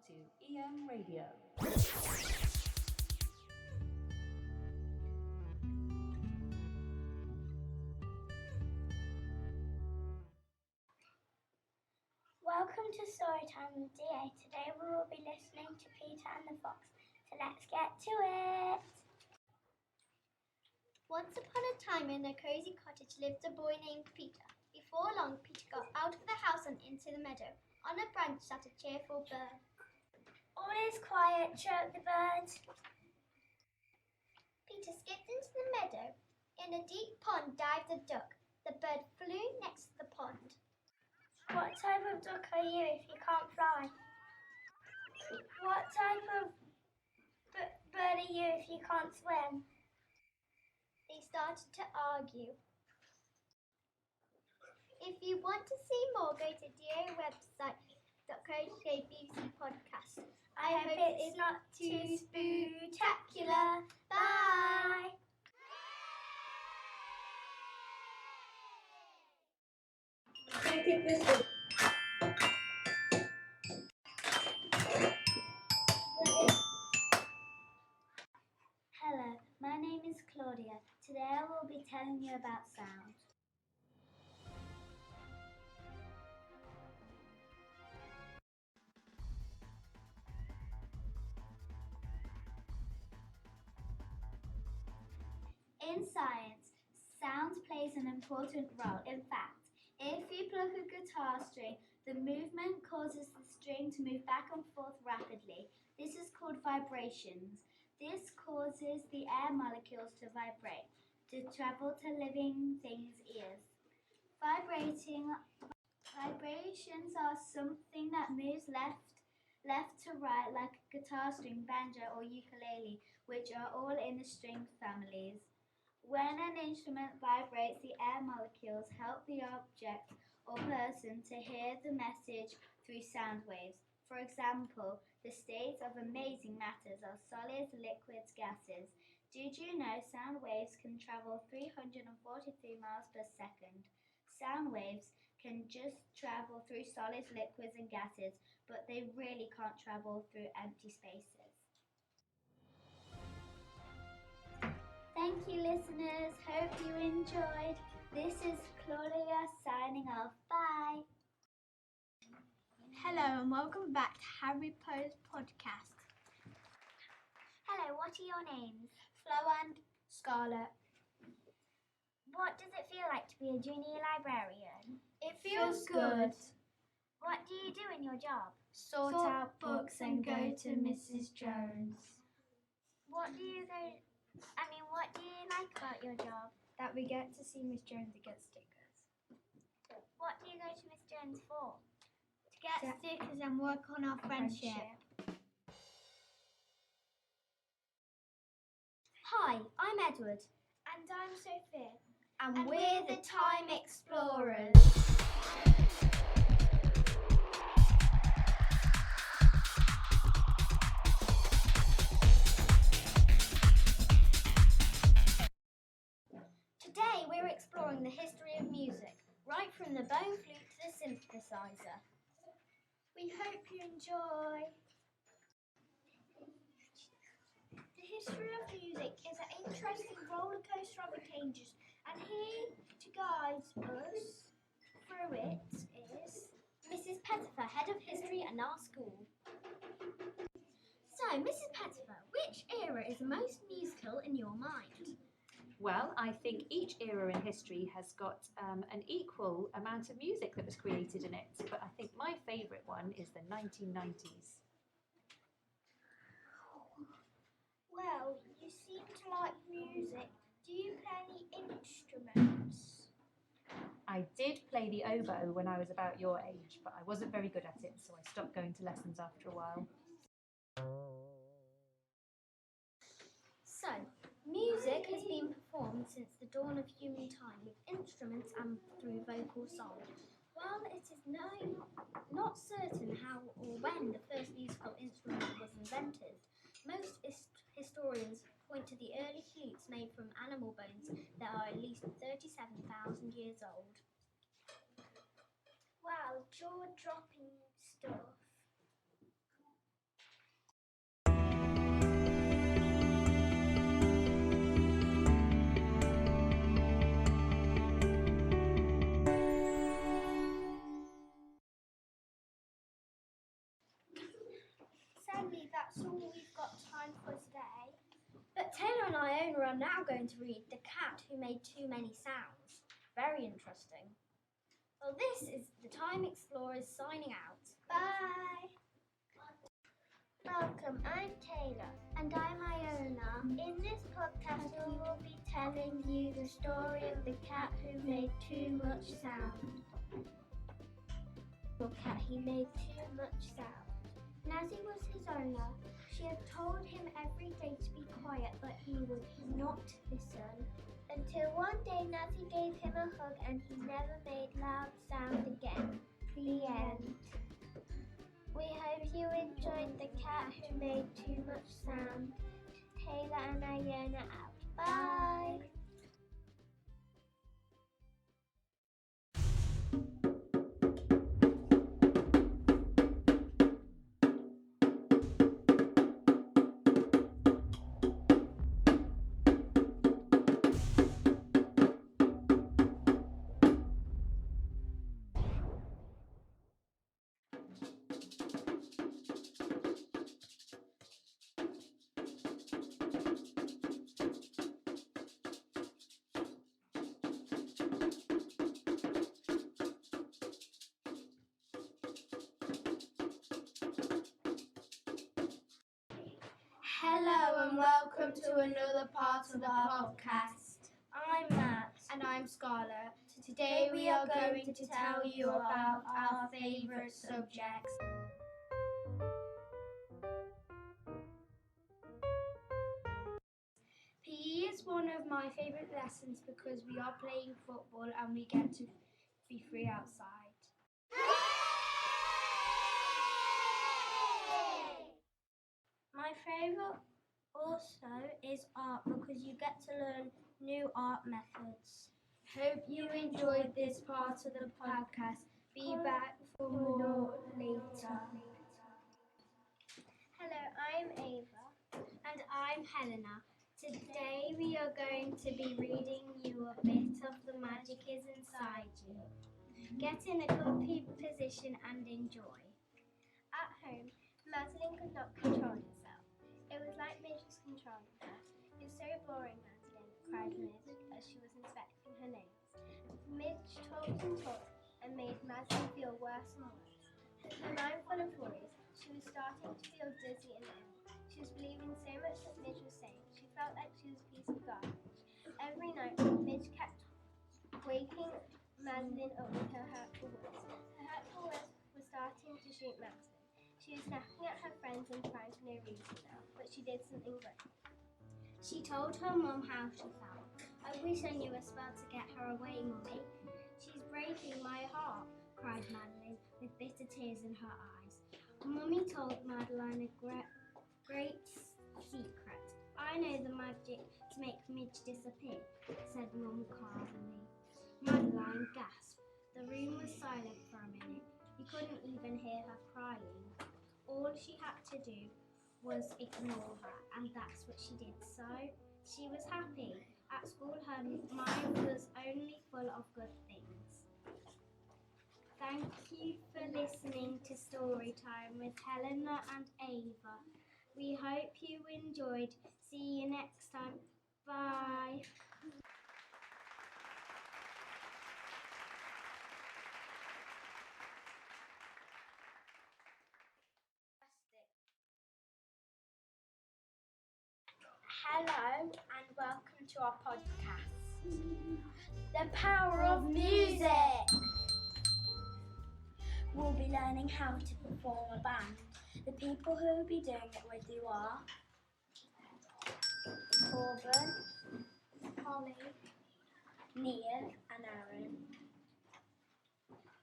to EM Radio. Welcome to Storytime with DA. Today we will be listening to Peter and the Fox. So let's get to it. Once upon a time in a cozy cottage lived a boy named Peter. Before long, Peter got out of the house and into the meadow. On a branch sat a cheerful bird. All is quiet, chirped the bird. Peter skipped into the meadow. In a deep pond dived a duck. The bird flew next to the pond. What type of duck are you if you can't fly? What type of bird are you if you can't swim? They started to argue. If you want to see more, go to DA website .co.uk podcast. I hope it's not too spectacular. Bye! Hello, my name is Claudia. Today I will be telling you about sound. In science, sound plays an important role. In fact, if you pluck a guitar string, the movement causes the string to move back and forth rapidly. This is called vibrations. This causes the air molecules to vibrate, to travel to living things' ears. Vibrations are something that moves left to right like a guitar string, banjo or ukulele, which are all in the string families. When an instrument vibrates, the air molecules help the object or person to hear the message through sound waves. For example, the states of amazing matters are solids, liquids, gases. Did you know sound waves can travel 343 miles per second? Sound waves can just travel through solids, liquids, and gases, but they really can't travel through empty spaces. Thank you, listeners. Hope you enjoyed. This is Claudia signing off. Bye. Hello and welcome back to Harry Potter's podcast. Hello, what are your names? Flo and Scarlett. What does it feel like to be a junior librarian? It feels good. What do you do in your job? Sort out books and go to Mrs. Jones. What do you like about your job? That we get to see Miss Jones and get stickers. What do you go to Miss Jones for? To get stickers and work on our friendship. Hi, I'm Edward. And I'm Sophia. And we're the Time Explorers. Today we're exploring the history of music, right from the bone flute to the synthesizer. We hope you enjoy. The history of music is an interesting roller coaster of changes, and here to guide us through it is Mrs. Pettifer, Head of History at our school. So, Mrs. Pettifer, which era is the most musical in your mind? Well, I think each era in history has got an equal amount of music that was created in it, but I think my favourite one is the 1990s. Well, you seem to like music. Do you play any instruments? I did play the oboe when I was about your age, but I wasn't very good at it, so I stopped going to lessons after a while. So, music has been performed since the dawn of human time with instruments and through vocal song. While it is not certain how or when the first musical instrument was invented, most historians point to the early flutes made from animal bones that are at least 37,000 years old. Wow, jaw-dropping stuff. that's all we've got time for today. But Taylor and Iona are now going to read The Cat Who Made Too Many Sounds. Very interesting. Well, this is the Time Explorers signing out. Bye! Welcome, I'm Taylor. And I'm Iona. In this podcast, we will be telling you the story of the cat who made too much sound. The cat, he made too much sound. Nazi was his owner. She had told him every day to be quiet, but he would not listen. Until one day Nazi gave him a hug and he never made loud sound again. The end. We hope you enjoyed The Cat Who Made Too Much Sound. Taylor and Iona out. Bye! Hello and welcome to another part of the podcast. I'm Matt. And I'm Scarlett. Today we are going to tell you about our favourite subjects. PE is one of my favourite lessons because we are playing football and we get to be free outside. My favourite also is art because you get to learn new art methods. Hope you enjoyed this part of the podcast. Be back for more later. Hello, I'm Ava. And I'm Helena. Today we are going to be reading you a bit of The Magic Is Inside You. Get in a comfy position and enjoy. At home, Madeline could not control herself. It was like Midge was controlling her. It's so boring, Madeline, cried Midge as she was inspecting her nails. Midge talked and made Madeline feel worse and worse. Her mind full of worries, she was starting to feel dizzy and ill. She was believing so much that Midge was saying. She felt like she was a piece of garbage. Every night, Midge kept waking Madeline up with her hurtful words. Her hurtful words were starting to shoot Madeline. She was snapping at her friends and crying for no reason now, but she did something great. She told her mum how she felt. I wish I knew a spell to get her away, Mummy. She's breaking my heart, cried Madeline, with bitter tears in her eyes. Mummy told Madeline a great secret. I know the magic to make Midge disappear, said Mum calmly. Madeline gasped. The room was silent for a minute. You couldn't even hear her crying. All she had to do was ignore her, and that's what she did. So she was happy. At school, her mind was only full of good things. Thank you for listening to Storytime with Helena and Ava. We hope you enjoyed. See you next time. Bye. Hello and welcome to our podcast. The power of music! We'll be learning how to perform a band. The people who will be doing it with you are Corbin, Holly, Neil and Aaron.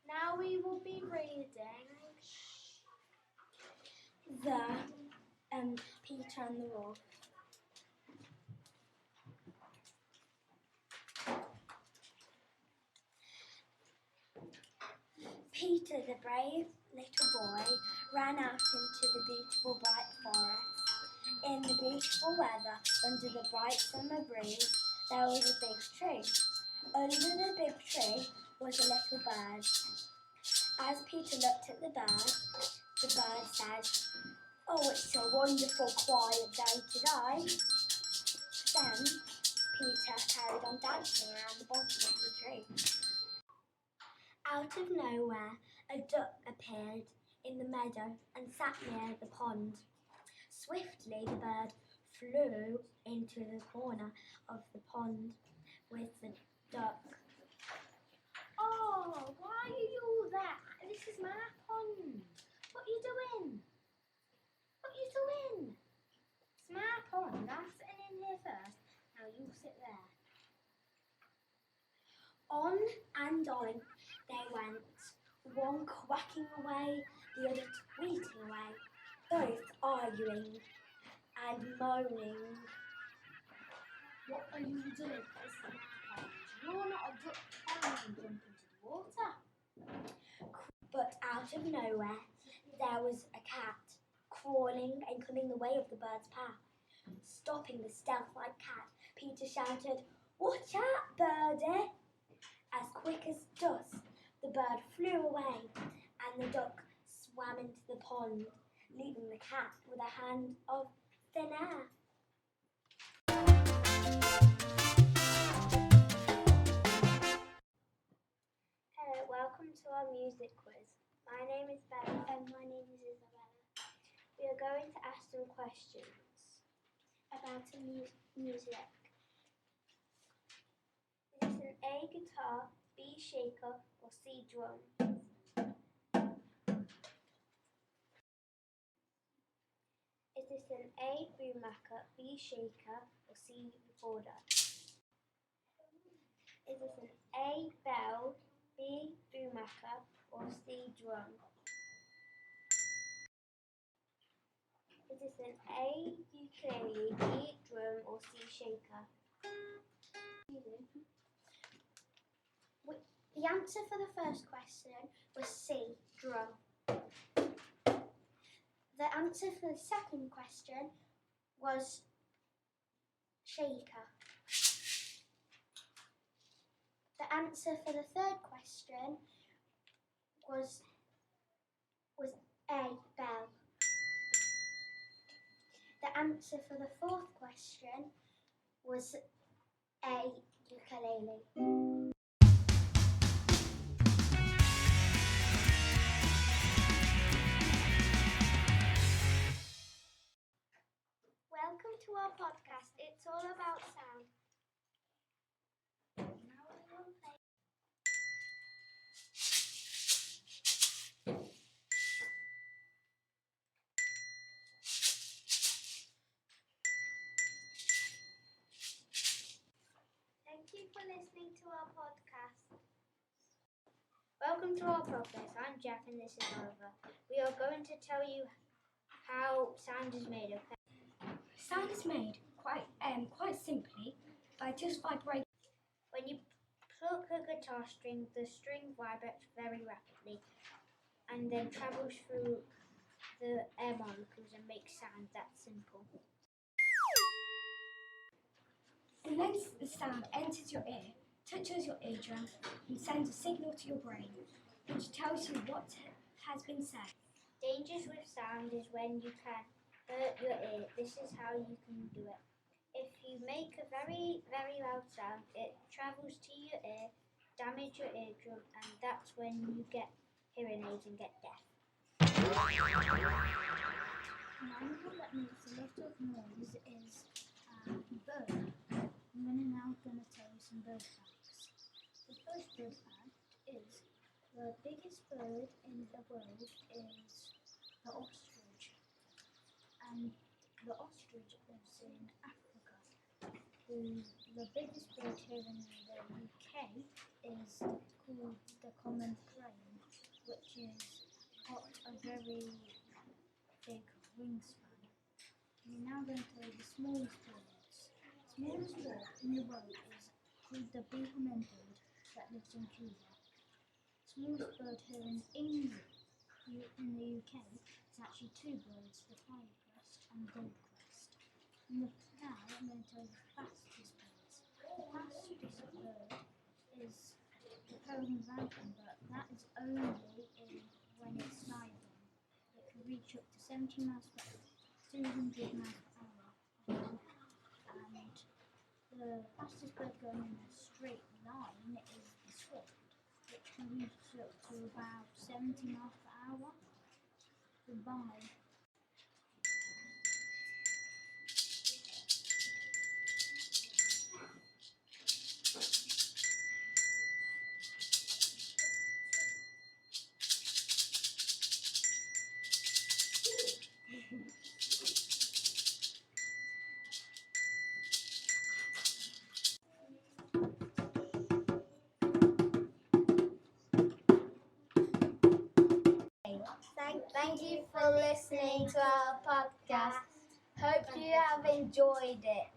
Now we will be reading the Peter and the Wolf. Peter, the brave little boy, ran out into the beautiful bright forest. In the beautiful weather, under the bright summer breeze, there was a big tree. Under the big tree was a little bird. As Peter looked at the bird said, Oh, it's a wonderful quiet day today. Then Peter carried on dancing around the bottom of the tree. Out of nowhere, a duck appeared in the meadow and sat near the pond. Swiftly the bird flew into the corner of the pond with the duck. Oh, why are you all there? This is my pond. What are you doing? What are you doing? It's my pond. I'm sitting in here first. Now you sit there. On and on they went, one quacking away, the other tweeting away, both arguing and moaning. What are you doing? This is my pond. You're not a duck. I can jump into the water. But out of nowhere, there was a cat crawling and coming the way of the bird's path. Stopping the stealth-like cat, Peter shouted, "Watch out, birdie!" As quick as dust, the bird flew away and the duck swam into the pond, leaving the cat with a hand of thin air. Hello, welcome to our music quiz. My name is Bella. And my name is Isabella. We are going to ask some questions. About music. Is this an A guitar, B shaker, or C drum? Is this an A boommaker, B shaker, or C recorder? Is this an A bell, B boommaker, or C drum? Is this an A ukulele, B drum, or C shaker? The answer for the first question was C, drum. The answer for the second question was shaker. The answer for the third question was A, bell. The answer for the fourth question was A, ukulele. Welcome to our podcast. It's all about sound. Now we will play. Thank you for listening to our podcast. Welcome to our podcast. I'm Jack and this is Oliver. We are going to tell you how sound is made. Okay? Sound is made quite simply by just vibrating. When you pluck a guitar string, the string vibrates very rapidly and then travels through the air molecules and makes sound. That simple. And then the sound enters your ear, touches your eardrum, and sends a signal to your brain, which tells you what has been said. Dangers with sound is when you can hurt your ear. This is how you can do it. If you make a very, very loud sound, it travels to your ear, damage your eardrum, and that's when you get hearing aids and get deaf. An animal that makes a lot of noise is a bird. I'm now going to tell you some bird facts. The first bird fact is the biggest bird in the world is the ostrich. And the ostrich lives in Africa. The biggest bird here in the UK is called the common crane, which is got a very big wingspan. We're now going to tell you the smallest birds. The smallest bird in the world is called the Birmingham bird that lives in Cuba. The smallest bird here in England, in the UK, is actually two birds, the pine crest and gold crest. Now I'm going to tell you the fastest birds. The fastest bird is the peregrine falcon, but that is only when it's night. It can reach up to 70 miles per hour, 200 miles per hour. And the fastest bird going in a straight line is the swift, which can reach up to about 70 miles per hour. Goodbye. Thank you for listening to our podcast. Hope you have enjoyed it.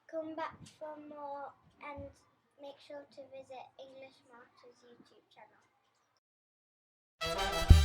Come back for more and make sure to visit English Martyr's YouTube channel.